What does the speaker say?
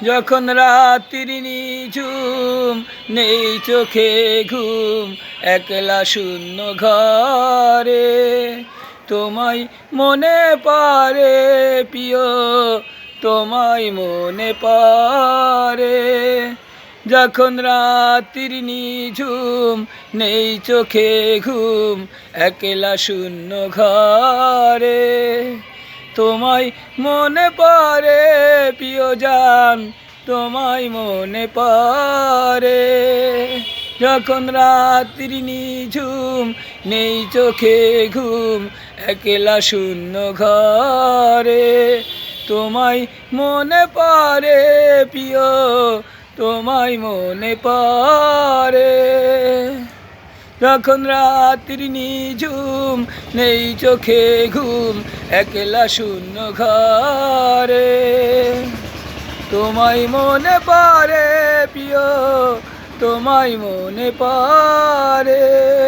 যখন রাত্রির নিঝুম, নেই চোখে ঘুম, একলা শূন্য ঘরে তোমায় মনে পড়ে প্রিয়, তোমায় মনে পড়ে। যখন রাত্রির নিঝুম, নেই চোখে ঘুম, একলা শূন্য ঘরে তোমায় মনে পড়ে প্রিয়জন, তোমায় মনে পড়ে। যখন রাত্রির নিঝুম, নেই চোখে ঘুম, একলা শূন্য ঘরে তোমায় মনে পড়ে প্রিয়, তোমায় মনে পড়ে। যখন রাত্রির নিঝুম, নেই চোখে ঘুম, একলা শূন্য ঘরে তোমায় মনে পড়ে প্রিয়, তোমায় মনে পড়ে।